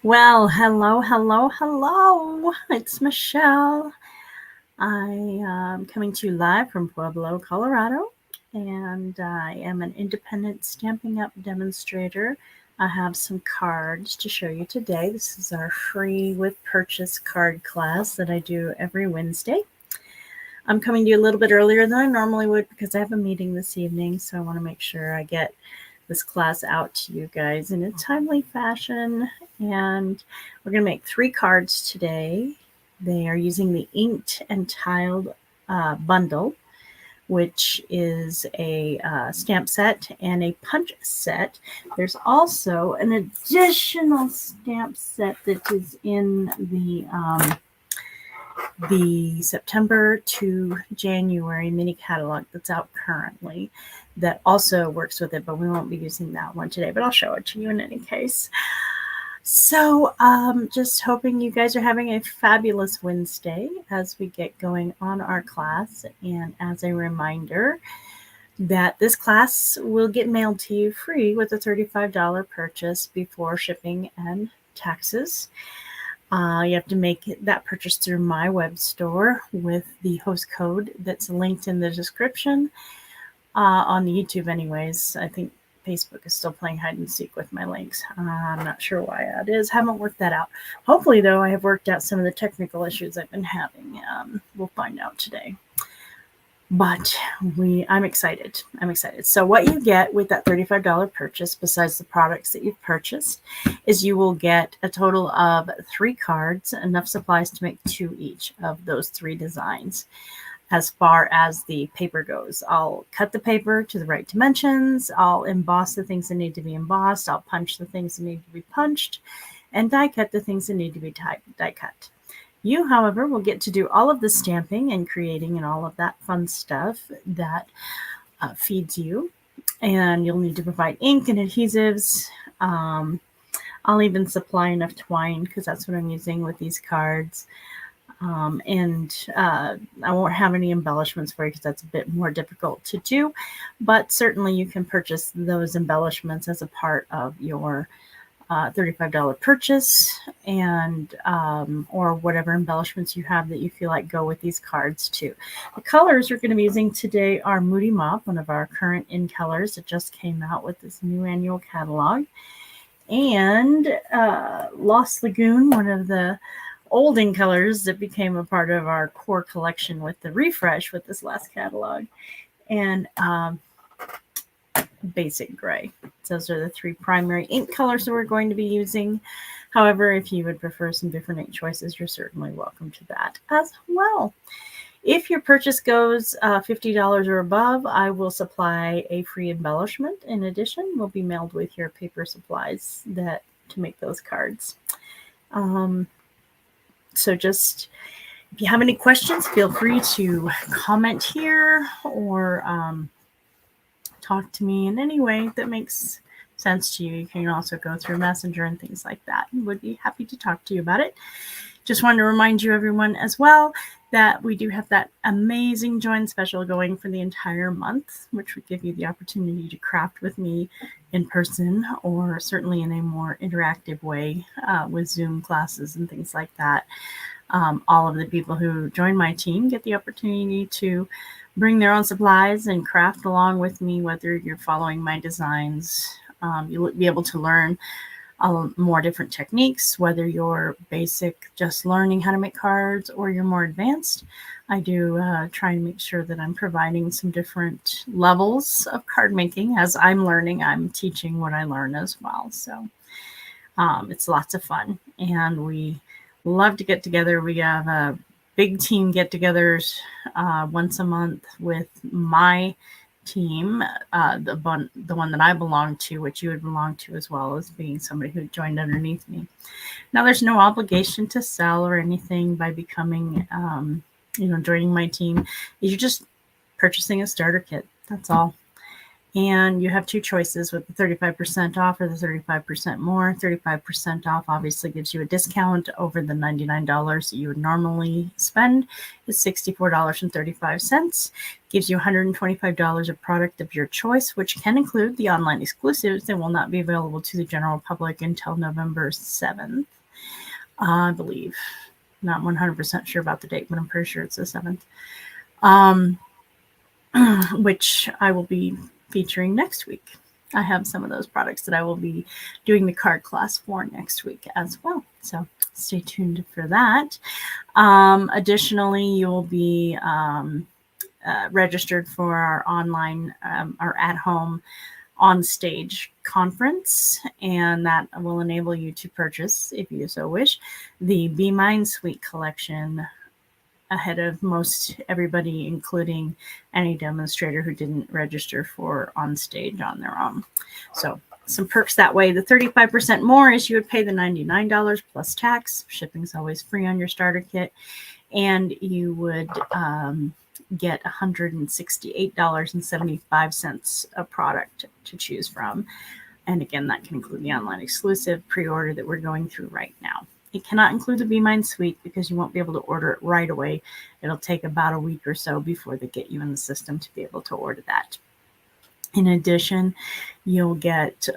Well, hello, hello, hello. It's Michelle. I am coming to you live from Pueblo, Colorado, and I am an independent Stampin' Up! Demonstrator. I have some cards to show you today. This is our free with purchase card class that I do every Wednesday. I'm coming to you a little bit earlier than I normally would because I have a meeting this evening, so I want to make sure I get this class out to you guys in a timely fashion. And we're going to make 3 cards today. They are using the inked and tiled bundle, which is a stamp set and a punch set. There's also an additional stamp set that is in the September to January mini catalog that's out currently that also works with it, but we won't be using that one today, but I'll show it to you in any case. So just hoping you guys are having a fabulous Wednesday as we get going on our class. And as a reminder that this class will get mailed to you free with a $35 purchase before shipping and taxes. You have to make that purchase through my web store with the host code that's linked in the description on the YouTube anyways. I think Facebook is still playing hide and seek with my links. I'm not sure why that is. Haven't worked that out. Hopefully, though, I have worked out some of the technical issues I've been having. We'll find out today. But I'm excited. I'm excited. So what you get with that $35 purchase, besides the products that you've purchased, is you will get a total of 3 cards, enough supplies to make 2 each of those 3 designs. As far as the paper goes, I'll cut the paper to the right dimensions. I'll emboss the things that need to be embossed. I'll punch the things that need to be punched, and die cut the things that need to be die cut. You, however, will get to do all of the stamping and creating and all of that fun stuff that feeds you. And you'll need to provide ink and adhesives. I'll even supply enough twine because that's what I'm using with these cards. I won't have any embellishments for you because that's a bit more difficult to do. But certainly you can purchase those embellishments as a part of your $35 purchase, and or whatever embellishments you have that you feel like go with these cards too. The colors we're going to be using today are Moody Mauve, one of our current in colors that just came out with this new annual catalog, and Lost Lagoon, one of the old in colors that became a part of our core collection with the refresh with this last catalog, and Basic Gray. Those are the 3 primary ink colors that we're going to be using. However, if you would prefer some different ink choices, you're certainly welcome to that as well. If your purchase goes $50 or above, I will supply a free embellishment. In addition, will be mailed with your paper supplies to make those cards. So just, if you have any questions, feel free to comment here or talk to me in any way that makes sense to you. You can also go through Messenger and things like that. And would be happy to talk to you about it. Just wanted to remind you, everyone, as well, that we do have that amazing join special going for the entire month, which would give you the opportunity to craft with me in person or certainly in a more interactive way with Zoom classes and things like that. All of the people who join my team get the opportunity to bring their own supplies and craft along with me, whether you're following my designs. You'll be able to learn more different techniques, whether you're basic, just learning how to make cards, or you're more advanced. I do try and make sure that I'm providing some different levels of card making. As I'm learning, I'm teaching what I learn as well. So it's lots of fun, and we love to get together. We have a big team get-togethers once a month with my team, the one that I belong to, which you would belong to as well, as being somebody who joined underneath me. Now, there's no obligation to sell or anything by becoming, joining my team. You're just purchasing a starter kit. That's all. And you have 2 choices with the 35% off or the 35% more. 35% off obviously gives you a discount over the $99 that you would normally spend. It's $64.35. Gives you $125 of product of your choice, which can include the online exclusives that will not be available to the general public until November 7th. I believe. Not 100% sure about the date, but I'm pretty sure it's the 7th. Which I will be featuring next week. I have some of those products that I will be doing the card class for next week as well. So stay tuned for that. Additionally, you'll be registered for our online, our at-home on-stage conference, and that will enable you to purchase, if you so wish, the Be Mind Suite collection ahead of most everybody, including any demonstrator who didn't register for on stage on their own. So some perks that way. The 35% more is you would pay the $99 plus tax. Shipping's always free on your starter kit. And you would get $168.75 a product to choose from. And again, that can include the online exclusive pre-order that we're going through right now. It cannot include the Be Mind Suite because you won't be able to order it right away. It'll take about a week or so before they get you in the system to be able to order that. In addition, you'll get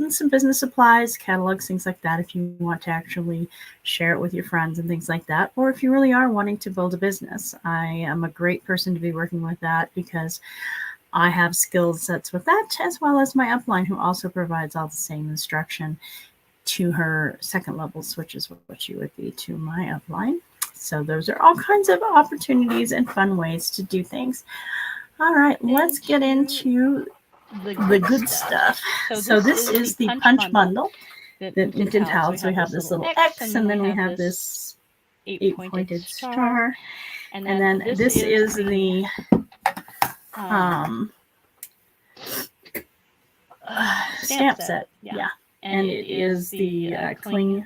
some business supplies, catalogs, things like that if you want to actually share it with your friends and things like that, or if you really are wanting to build a business. I am a great person to be working with that because I have skill sets with that, as well as my upline, who also provides all the same instruction to her second level switches, which you would be to my upline. So those are all kinds of opportunities and fun ways to do things. All right, let's get into the good stuff. So this is the punch bundle that Infant House. We have this little X, and then we have this 8-pointed star. And then this is the stamp set. Yeah. And it is the cling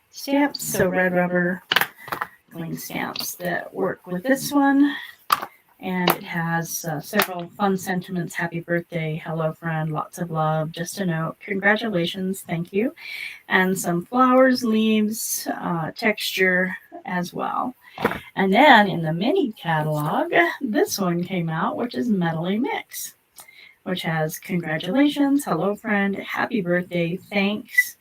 stamps, so red rubber cling stamps that work with this one. And it has several fun sentiments: happy birthday, hello friend, lots of love, just a note, congratulations, thank you, and some flowers, leaves, texture as well. And then in the mini catalog, this one came out, which is Medley Mix, which has congratulations, hello friend, happy birthday, thanks.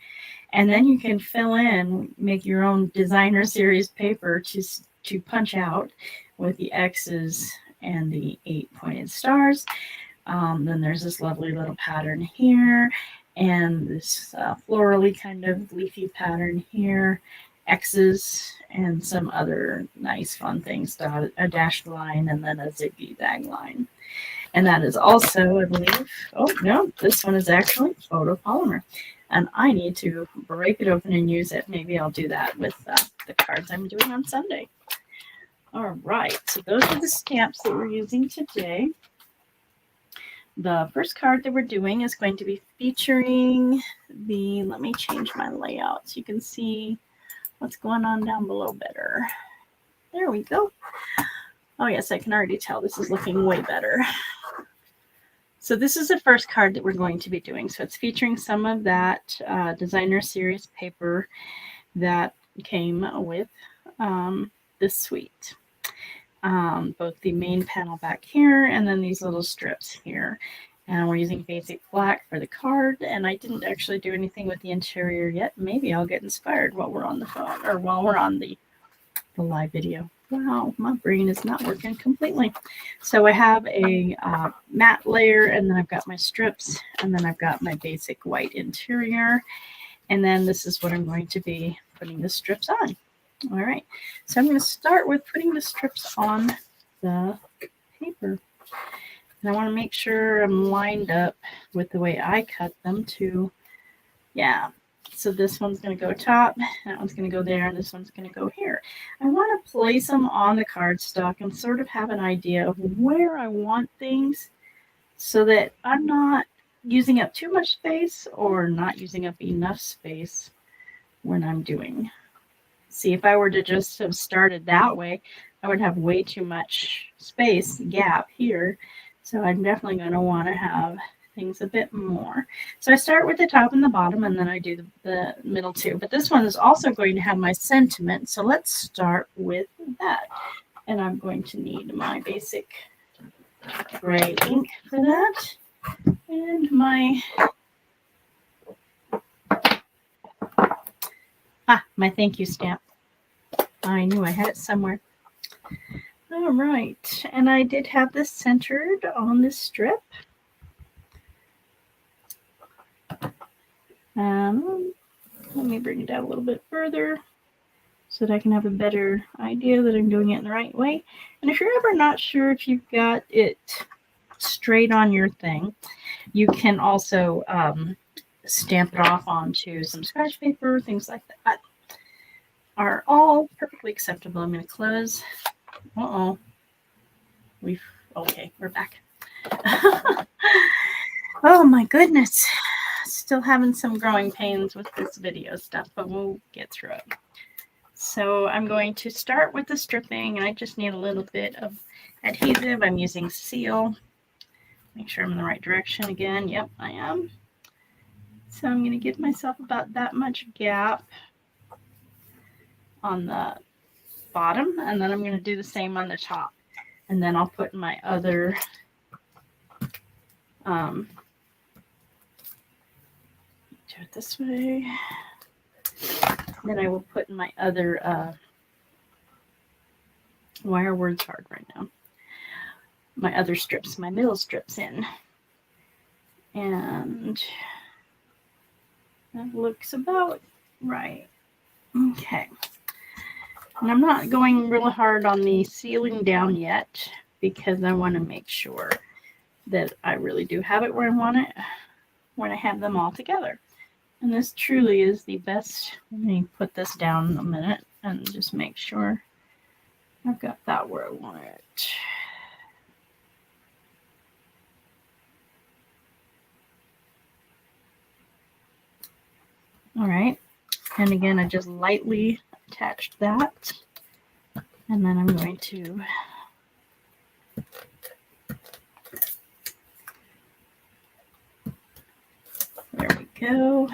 And then you can fill in, make your own designer series paper to punch out with the X's and the 8-pointed stars. Then there's this lovely little pattern here, and this florally kind of leafy pattern here, X's, and some other nice fun things, a dashed line, and then a zigzag line. And that is also, I believe, oh no, this one is actually photopolymer. And I need to break it open and use it. Maybe I'll do that with the cards I'm doing on Sunday. All right, so those are the stamps that we're using today. The first card that we're doing is going to be featuring the, let me change my layout so you can see what's going on down below better. There we go. Oh yes, I can already tell this is looking way better. So this is the first card that we're going to be doing. So it's featuring some of that designer series paper that came with this suite. Both the main panel back here and then these little strips here. And we're using basic black for the card. And I didn't actually do anything with the interior yet. Maybe I'll get inspired while we're on the phone or while we're on the live video. Wow, my brain is not working completely. So I have a matte layer, and then I've got my strips, and then I've got my basic white interior. And then this is what I'm going to be putting the strips on. All right, so I'm going to start with putting the strips on the paper. And I want to make sure I'm lined up with the way I cut them too. Yeah. So this one's going to go top, that one's going to go there, and this one's going to go here. I want to place them on the cardstock and sort of have an idea of where I want things so that I'm not using up too much space or not using up enough space when I'm doing. See, if I were to just have started that way, I would have way too much space gap here. So I'm definitely going to want to have things a bit more. So I start with the top and the bottom, and then I do the middle two. But this one is also going to have my sentiment. So let's start with that. And I'm going to need my basic gray ink for that. And my My thank you stamp. I knew I had it somewhere. All right, and I did have this centered on this strip. Let me bring it down a little bit further so that I can have a better idea that I'm doing it in the right way. And if you're ever not sure if you've got it straight on your thing, you can also stamp it off onto some scratch paper, things like that are all perfectly acceptable. I'm going to close. Okay, we're back. Oh my goodness. Still having some growing pains with this video stuff, but we'll get through it. So I'm going to start with the stripping, and I just need a little bit of adhesive. I'm using Seal. Make sure I'm in the right direction again. Yep, I am. So I'm going to give myself about that much gap on the bottom, and then I'm going to do the same on the top. And then I'll put my other do it this way. Then I will put my other why are words hard right now? My other strips, my middle strips in. And that looks about right. Okay. And I'm not going really hard on the sealing down yet because I want to make sure that I really do have it where I want it when I have them all together. And this truly is the best. Let me put this down a minute and just make sure I've got that where I want it. All right. And again, I just lightly attached that. And then I'm going to there we go.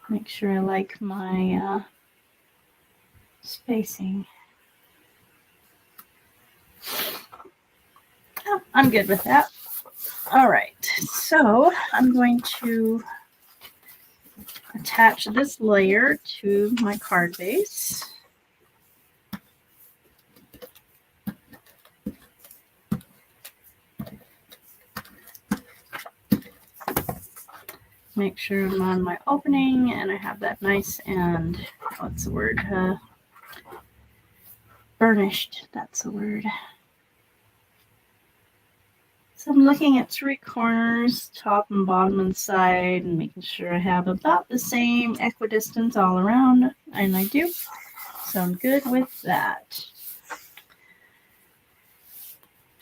Make sure I like my spacing. Oh, I'm good with that. All right, so I'm going to attach this layer to my card base. Make sure I'm on my opening and I have that nice and, what's the word, burnished, that's the word. So I'm looking at 3 corners, top and bottom and side, and making sure I have about the same equidistance all around, and I do. So I'm good with that.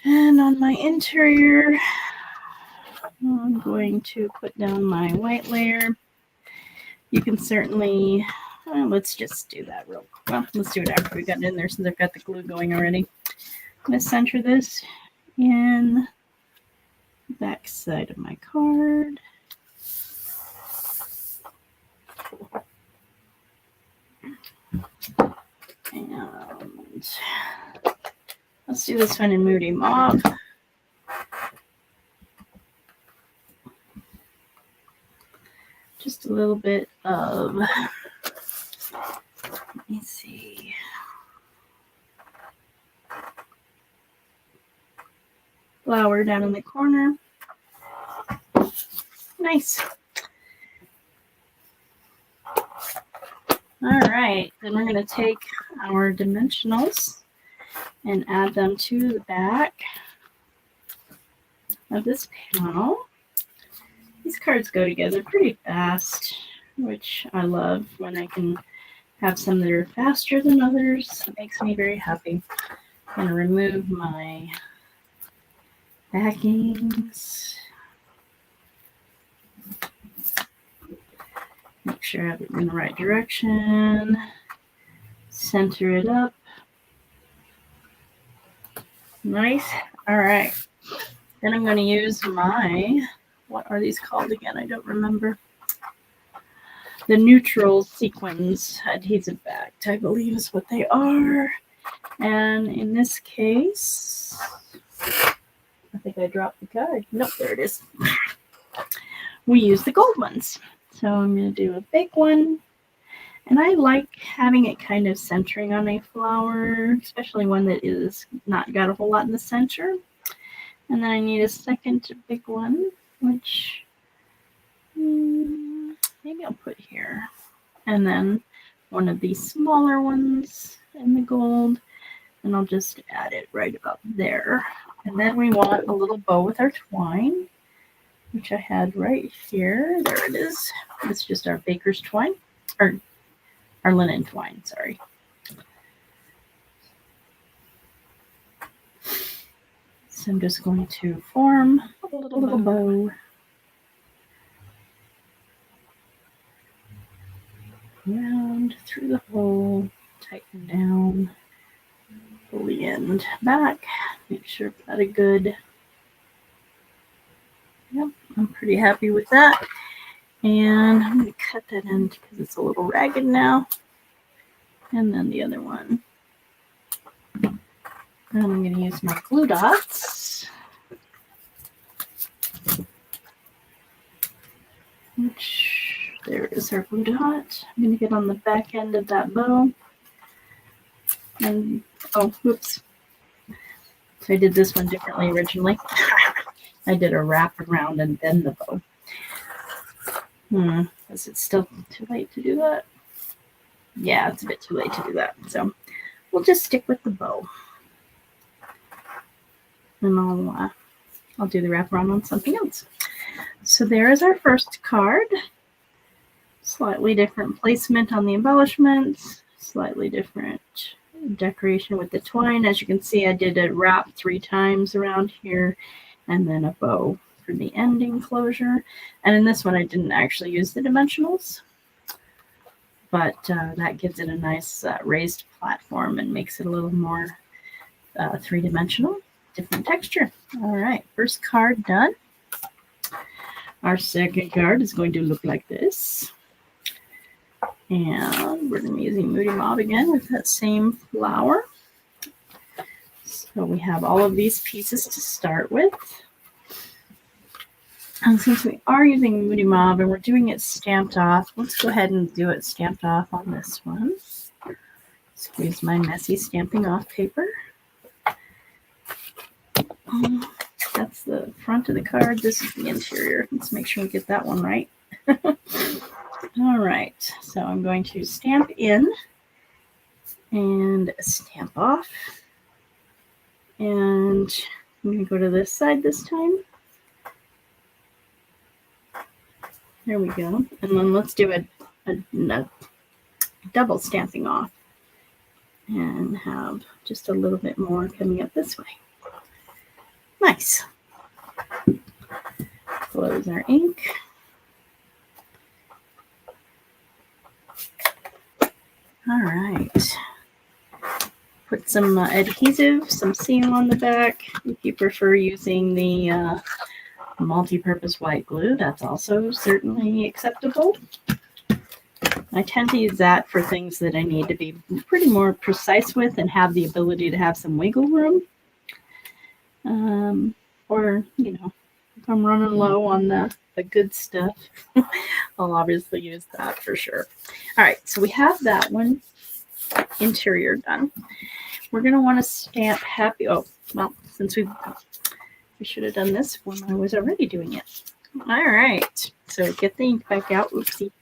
And on my interior, I'm going to put down my white layer. You can certainly, let's just do that real quick. Well, let's do it after we got it in there since I've got the glue going already. I'm going to center this in the back side of my card. And let's do this one in Moody Mauve. Just a little bit of, let me see. Flower down in the corner. Nice. All right, then we're going to take our dimensionals and add them to the back of this panel. These cards go together pretty fast, which I love when I can have some that are faster than others. It makes me very happy. I'm going to remove my backings. Make sure I have it in the right direction. Center it up. Nice. All right. Then I'm going to use my, what are these called again? I don't remember. The neutral sequins adhesive backed, I believe is what they are. And in this case, I think I dropped the card. Nope, there it is. We use the gold ones. So I'm going to do a big one. And I like having it kind of centering on a flower, especially one that is not got a whole lot in the center. And then I need a second big one, which maybe I'll put here. And then one of these smaller ones in the gold. And I'll just add it right about there. And then we want a little bow with our twine, which I had right here. There it is. It's just our baker's twine, or our linen twine, sorry. So I'm just going to form a little bow. Round through the hole, tighten down, pull the end back, make sure I've got a good, yep, I'm pretty happy with that. And I'm going to cut that end because it's a little ragged now. And then the other one. And I'm going to use my glue dots, which there is our glue dot. I'm going to get on the back end of that bow. And, oh, whoops. So I did this one differently originally. I did a wrap around and then the bow. Is it still too late to do that? Yeah, it's a bit too late to do that. So we'll just stick with the bow. And I'll do the wraparound on something else. So there is our first card. Slightly different placement on the embellishments. Slightly different decoration with the twine. As you can see, I did a wrap 3 times around here and then a bow for the ending closure. And in this one, I didn't actually use the dimensionals, but that gives it a nice raised platform and makes it a little more 3-dimensional, different texture. All right, first card done. Our second card is going to look like this. And we're going to be using Moody Mauve again with that same flower. So we have all of these pieces to start with. And since we are using Moody Mauve and we're doing it stamped off, let's go ahead and do it stamped off on this one. Squeeze my messy stamping off paper. That's the front of the card. This is the interior. Let's make sure we get that one right. All right, so I'm going to stamp in and stamp off. And I'm going to go to this side this time. There we go. And then let's do a double stamping off and have just a little bit more coming up this way. Nice. Close our ink. All right. Put some adhesive, some seal on the back. If you prefer using the multi-purpose white glue, that's also certainly acceptable. I tend to use that for things that I need to be pretty more precise with and have the ability to have some wiggle room. Or, you know, if I'm running low on the good stuff, I'll obviously use that for sure. All right, so we have that one interior done. We're going to want to stamp happy. Oh, well, since we should have done this when I was already doing it. All right, so get the ink back out. Oopsie.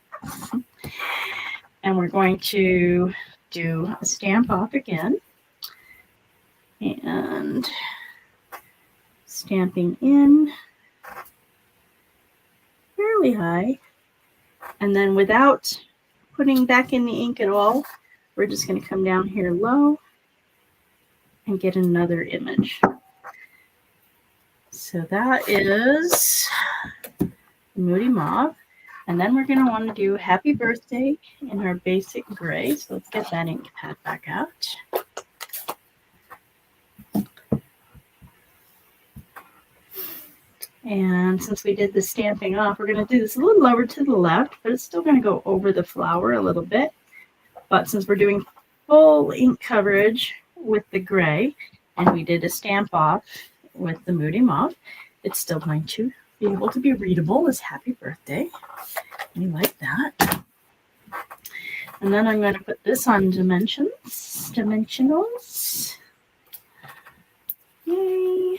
And we're going to do a stamp off again. And stamping in fairly high. And then without putting back in the ink at all, we're just going to come down here low and get another image. So that is Moody Mauve. And then we're going to want to do Happy Birthday in our basic gray. So let's get that ink pad back out. And since we did the stamping off, we're going to do this a little lower to the left, but it's still going to go over the flower a little bit. But since we're doing full ink coverage with the gray, and we did a stamp off with the Moody Mauve, it's still going to be able to be readable as Happy Birthday. You like that? And then I'm going to put this on dimensionals. Yay.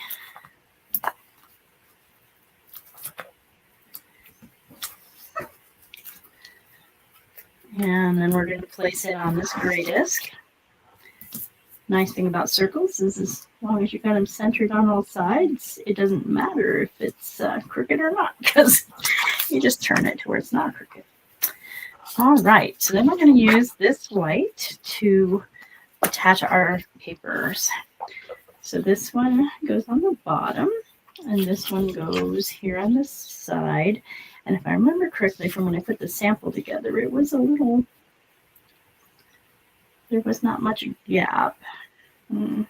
And then we're going to place it on this gray disc. Nice thing about circles is as long as you got them centered on all sides, it doesn't matter if it's crooked or not, because you just turn it to where it's not crooked. All right, so then we're going to use this white to attach our papers. So this one goes on the bottom, and this one goes here on this side. And if I remember correctly from when I put the sample together, it was there was not much gap. All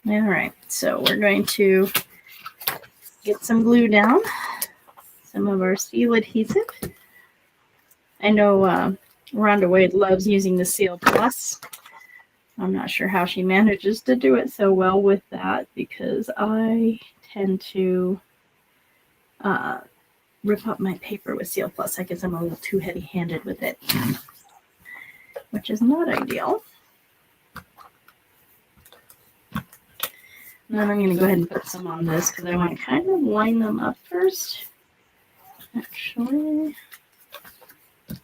right, so we're going to get some glue down, some of our seal adhesive. I know Rhonda Wade loves using the Seal Plus. I'm not sure how she manages to do it so well with that, because I tend to rip up my paper with Seal Plus. I guess I'm a little too heavy-handed with it, which is not ideal. And then I'm going to go ahead and put some on this because I want to kind of line them up first. Actually,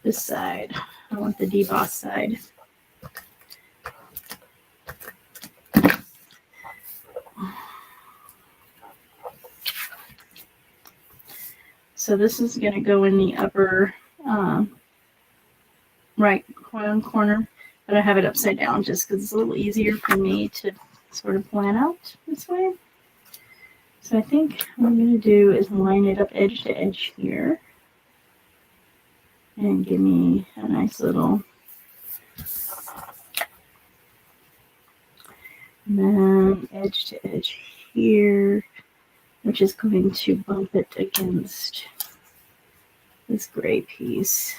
this side. I want the deboss side. So this is going to go in the upper right corner, but I have it upside down just because it's a little easier for me to sort of plan out this way. So I think what I'm going to do is line it up edge to edge here and give me a nice little, and then edge to edge here, which is going to bump it against this gray piece.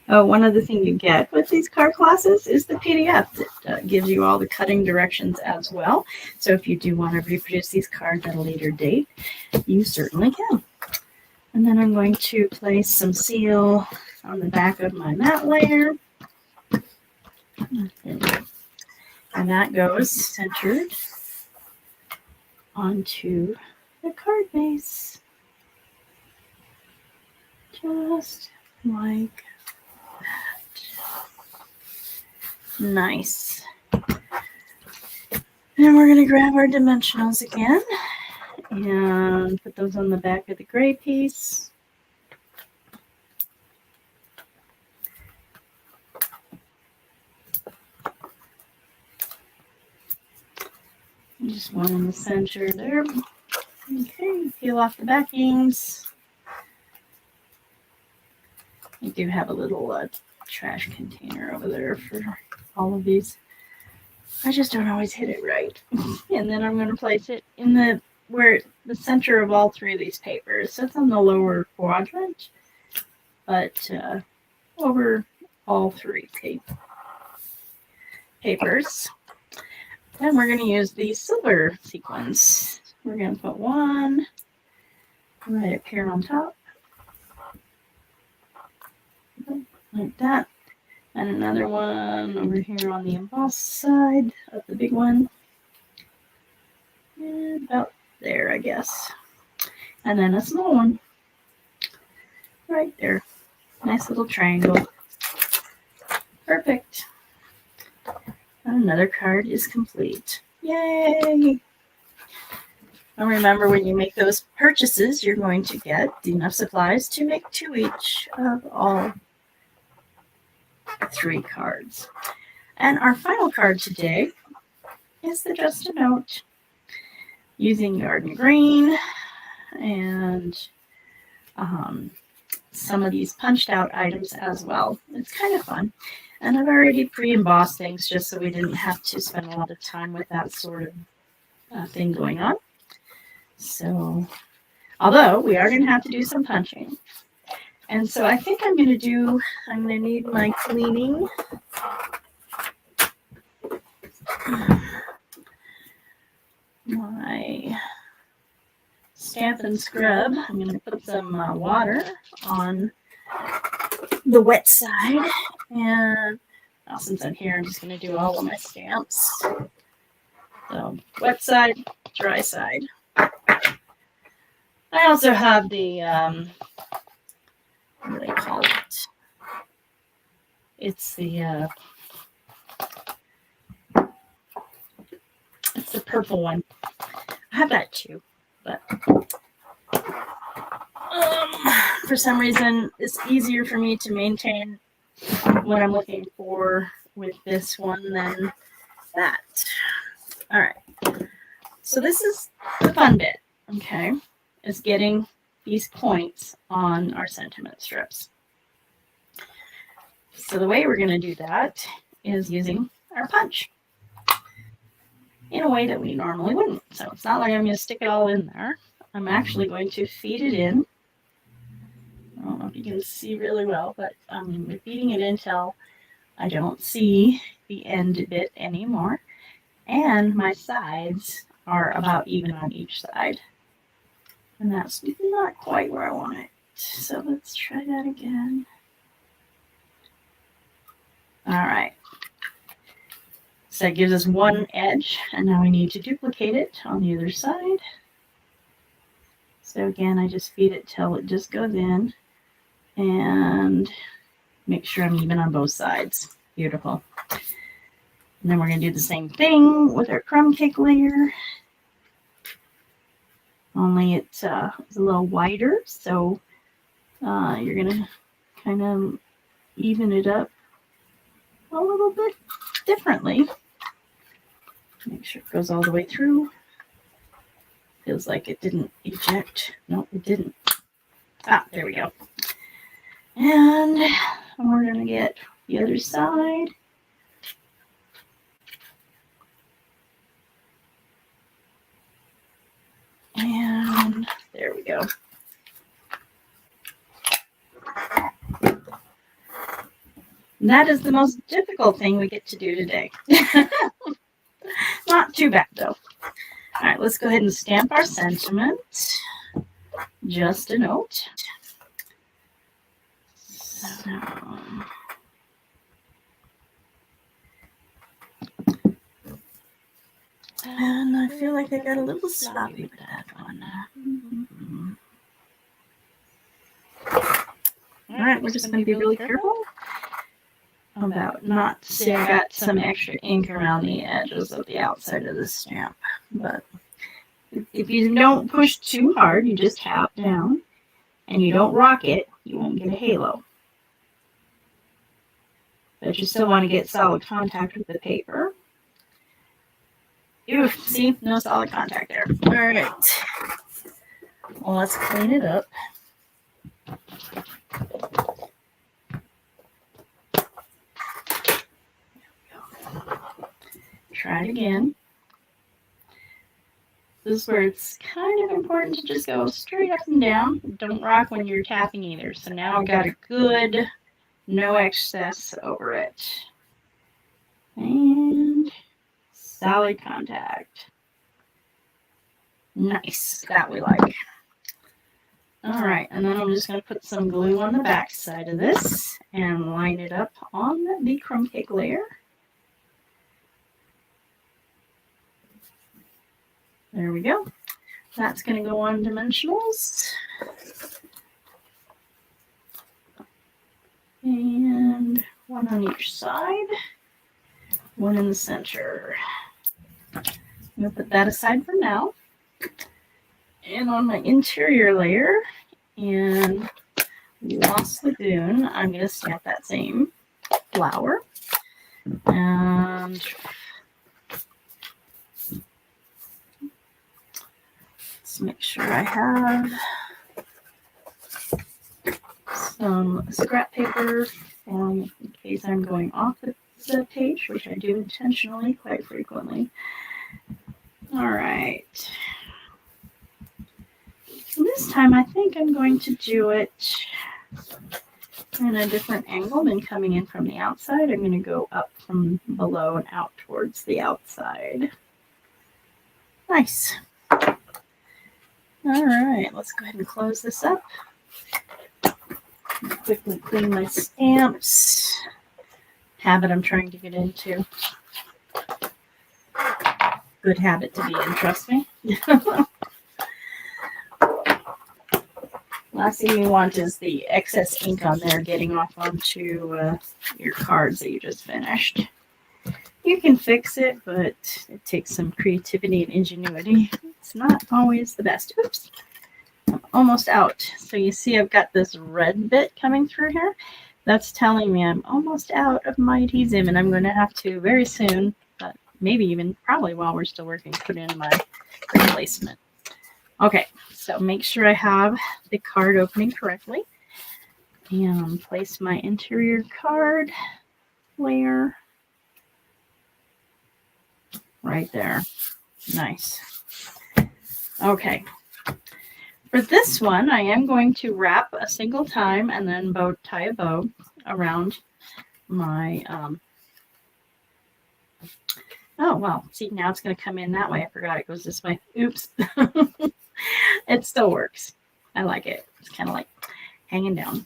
Oh, one other thing you get with these card classes is the PDF that gives you all the cutting directions as well. So if you do want to reproduce these cards at a later date, you certainly can. And then I'm going to place some seal on the back of my matte layer. And that goes centered onto the card base. Just like nice. And we're going to grab our dimensionals again and put those on the back of the gray piece. Just one in the center there. Okay, peel off the backings. I do have a little trash container over there for all of these. I just don't always hit it right. And then I'm going to place it in the center of all three of these papers. So it's on the lower quadrant, but over all three papers. And we're going to use the silver sequins. We're going to put one right up here on top, like that. And another one over here on the embossed side of the big one. And about there, I guess. And then a small one right there. Nice little triangle. Perfect. And another card is complete. Yay! And remember, when you make those purchases, you're going to get enough supplies to make 2 each of all 3 cards. And our final card today is the Just a Note, using Garden Green and some of these punched out items as well. It's kind of fun. And I've already pre-embossed things just so we didn't have to spend a lot of time with that sort of thing going on. So, although we are going to have to do some punching. And so I think I'm going to need my cleaning my Stamp and Scrub. I'm going to put some water on the wet side, and now since I'm here, I'm just going to do all of my stamps. So wet side, dry side. I also have the what do they call it? It's the purple one. I have that too, but for some reason it's easier for me to maintain what I'm looking for with this one than that. All right, so this is the fun bit, okay, is getting these points on our sentiment strips. So the way we're going to do that is using our punch in a way that we normally wouldn't. So it's not like I'm going to stick it all in there. I'm actually going to feed it in. I don't know if you can see really well, but I'm feeding it in till I don't see the end bit anymore. And my sides are about even on each side. And that's not quite where I want it. So let's try that again. All right. So that gives us one edge, and now we need to duplicate it on the other side. So again, I just feed it till it just goes in and make sure I'm even on both sides. Beautiful. And then we're going to do the same thing with our crumb cake layer. Only it's a little wider, so you're going to kind of even it up a little bit differently. Make sure it goes all the way through. Feels like it didn't eject. No, it didn't. Ah, there we go. And we're going to get the other side. And there we go. And that is the most difficult thing we get to do today. Not too bad, though. All right, let's go ahead and stamp our sentiment. Just a note. So, and I feel like I got a little sloppy with that one. All right, we're just going to be really careful about not to say I got some extra ink around the edges of the outside of the stamp. But if you don't push too hard, you just tap down, and you don't rock it, you won't get a halo. But you still want to get solid contact with the paper. Ew, see, no solid contact there. All right. Well, let's clean it up. Try it again. This is where it's kind of important to just go straight up and down. Don't rock when you're tapping either. So now I've got a good, no excess over it. And solid contact. Nice. That we like. All right, and then I'm just going to put some glue on the back side of this and line it up on the crumb cake layer. There we go. That's going to go on dimensionals. And one on each side, one in the center. I'm going to put that aside for now. And on my interior layer in Lost Lagoon, I'm going to stamp that same flower. And let's make sure I have some scrap paper in case I'm going off the page, which I do intentionally quite frequently. All right. This time I think I'm going to do it in a different angle than coming in from the outside. I'm going to go up from below and out towards the outside. Nice. All right, let's go ahead and close this up. Quickly clean my stamps. Habit I'm trying to get into. Good habit to be in, trust me. Last thing you want is the excess ink on there getting off onto your cards that you just finished. You can fix it, but it takes some creativity and ingenuity. It's not always the best. Oops. I'm almost out. So you see I've got this red bit coming through here. That's telling me I'm almost out of my adhesive, and I'm going to have to very soon, but maybe even probably while we're still working, put in my replacement. Okay, so make sure I have the card opening correctly. And place my interior card layer right there. Nice. Okay. For this one, I am going to wrap a single time and then tie a bow around my, oh, well, see, now it's going to come in that way. I forgot it goes this way. Oops. It still works. I like it. It's kind of like hanging down.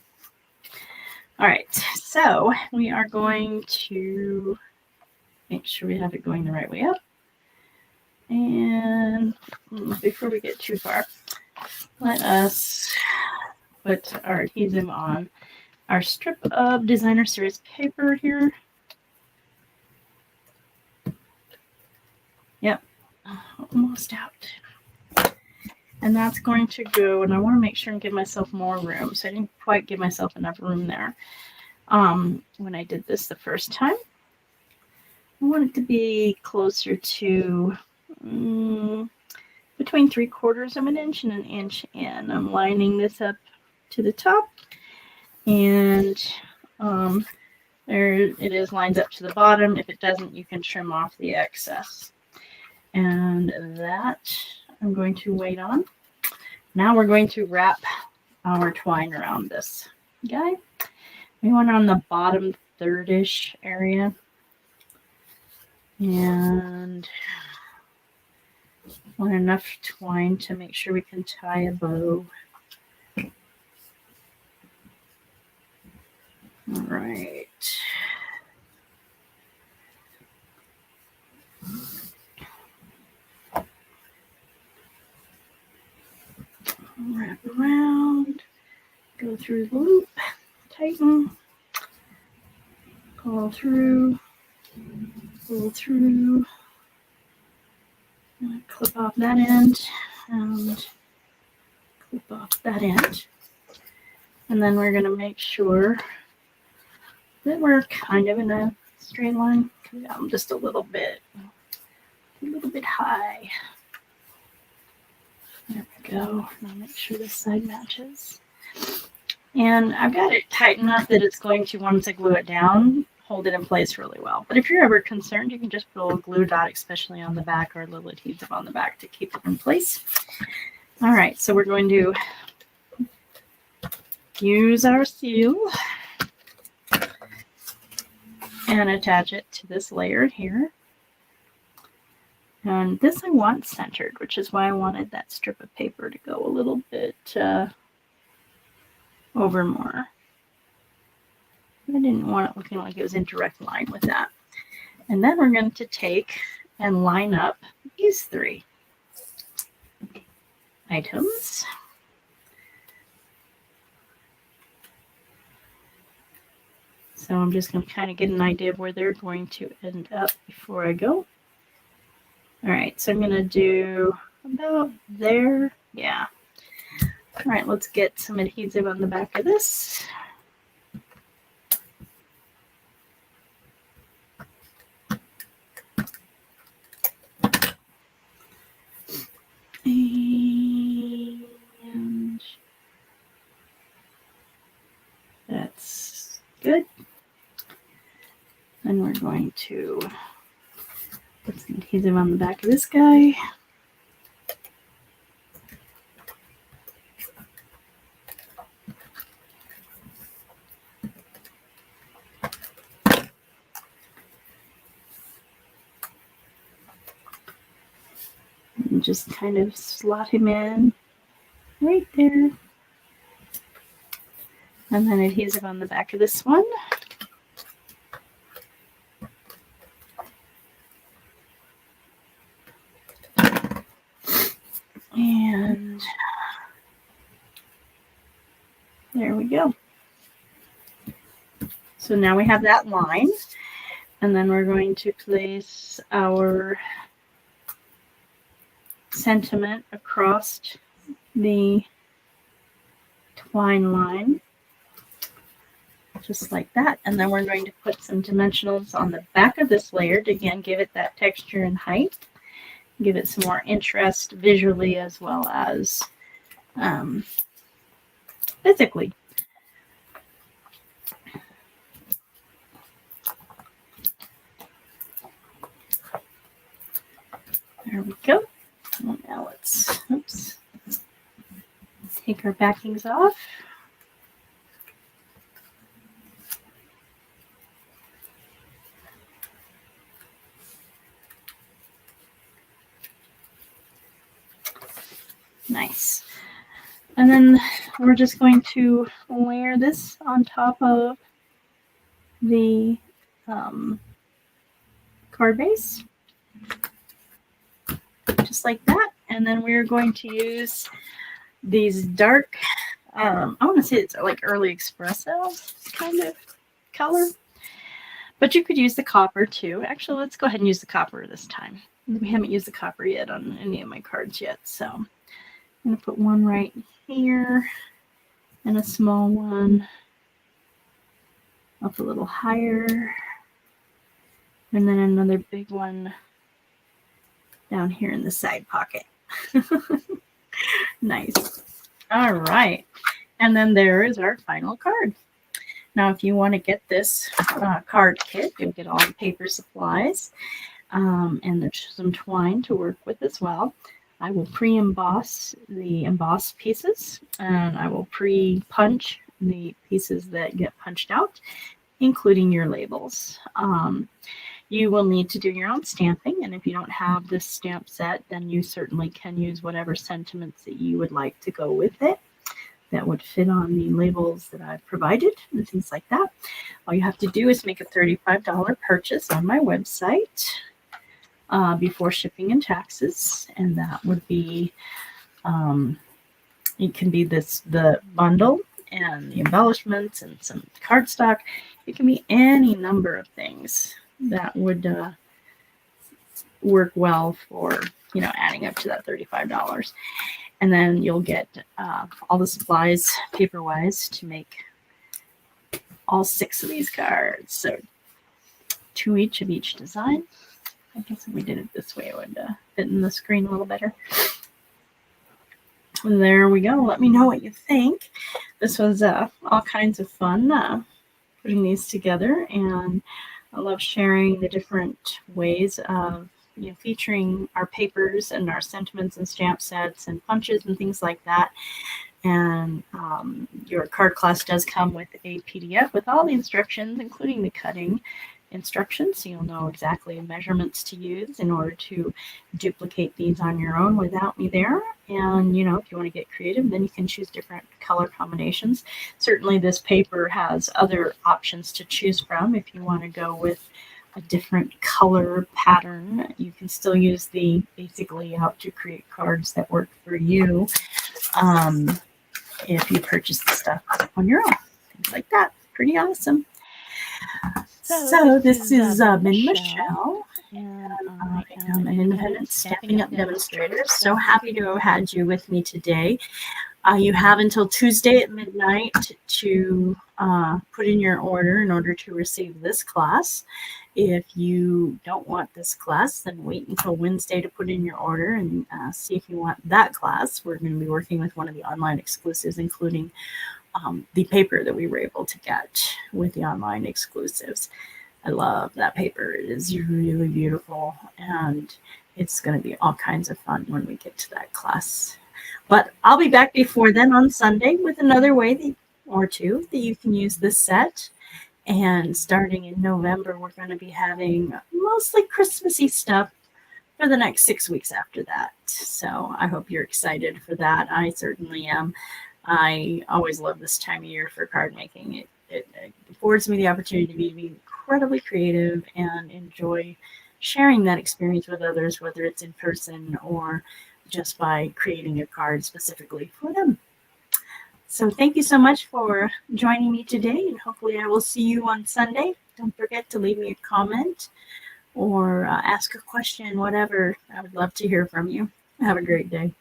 All right, so we are going to make sure we have it going the right way up. And before we get too far, let us put our adhesive on our strip of Designer Series paper here. Yep, almost out. And that's going to go, and I want to make sure and give myself more room. So I didn't quite give myself enough room there when I did this the first time. I want it to be closer to between 3/4 of an inch and an inch in. I'm lining this up to the top, and there it is, lines up to the bottom. If it doesn't, you can trim off the excess. And that I'm going to wait on. Now we're going to wrap our twine around this guy. We want it on the bottom third-ish area. And want enough twine to make sure we can tie a bow. All right. Wrap around, go through the loop, tighten, pull through, clip off that end, and clip off that end. And then we're going to make sure that we're kind of in a straight line. Come down just a little bit high. There we go. Now make sure this side matches. And I've got it tight enough that it's going to, once I glue it down, hold it in place really well. But if you're ever concerned, you can just put a little glue dot, especially on the back, or a little adhesive on the back to keep it in place. All right, so we're going to use our seal and attach it to this layer here. And this I want centered, which is why I wanted that strip of paper to go a little bit over more. I didn't want it looking like it was in direct line with that. And then we're going to take and line up these three items. So I'm just going to kind of get an idea of where they're going to end up before I go. All right, so I'm going to do about there. Yeah. All right, let's get some adhesive on the back of this. And that's good. Then we're going to put some adhesive on the back of this guy. and just kind of slot him in right there. And then adhesive on the back of this one. And there we go. So now we have that line. And then we're going to place our sentiment across the twine line, just like that. And then we're going to put some dimensionals on the back of this layer to again give it that texture and height, give it some more interest visually as well as physically. There we go. And now let's take our backings off. Nice. And then we're just going to layer this on top of the card base, just like that. And then we're going to use these dark, I want to say it's like early espresso kind of color, but you could use the copper too. Actually, let's go ahead and use the copper this time. We haven't used the copper yet on any of my cards yet, so I'm going to put one right here and a small one up a little higher, and then another big one down here in the side pocket. Nice. All right. And then there is our final card. Now, if you want to get this card kit, you'll get all the paper supplies, and there's some twine to work with as well. I will pre-emboss the embossed pieces, and I will pre-punch the pieces that get punched out, including your labels. You will need to do your own stamping, and if you don't have this stamp set, then you certainly can use whatever sentiments that you would like to go with it that would fit on the labels that I've provided and things like that. All you have to do is make a $35 purchase on my website before shipping and taxes, and that would be, it can be the bundle and the embellishments and some cardstock. It can be any number of things that would work well for, adding up to that $35. And then you'll get all the supplies paper-wise to make all 6 of these cards. So 2 each of each design. I guess if we did it this way, it would fit in the screen a little better. And there we go. Let me know what you think. This was all kinds of fun putting these together, and I love sharing the different ways of featuring our papers and our sentiments and stamp sets and punches and things like that. And your card class does come with a PDF with all the instructions, including the cutting instructions, so you'll know exactly measurements to use in order to duplicate these on your own without me there. And if you want to get creative, then you can choose different color combinations. Certainly this paper has other options to choose from. If you want to go with a different color pattern, you can still use the basically how to create cards that work for you if you purchase the stuff on your own, things like that. Pretty awesome. So this is been Michelle, and I am an independent Stampin' Up! Demonstrator. So happy to have had you with me today. You have until Tuesday at midnight to put in your order in order to receive this class. If you don't want this class, then wait until Wednesday to put in your order and see if you want that class. We're going to be working with one of the online exclusives, including the paper that we were able to get with the online exclusives. I love that paper. It is really beautiful, and it's going to be all kinds of fun when we get to that class. But I'll be back before then on Sunday with another way or two that you can use this set. And starting in November, we're going to be having mostly Christmassy stuff for the next 6 weeks after that. So I hope you're excited for that. I certainly am. I always love this time of year for card making. It affords me the opportunity to be incredibly creative and enjoy sharing that experience with others, whether it's in person or just by creating a card specifically for them. So thank you so much for joining me today, and hopefully I will see you on Sunday. Don't forget to leave me a comment or ask a question, whatever. I would love to hear from you. Have a great day.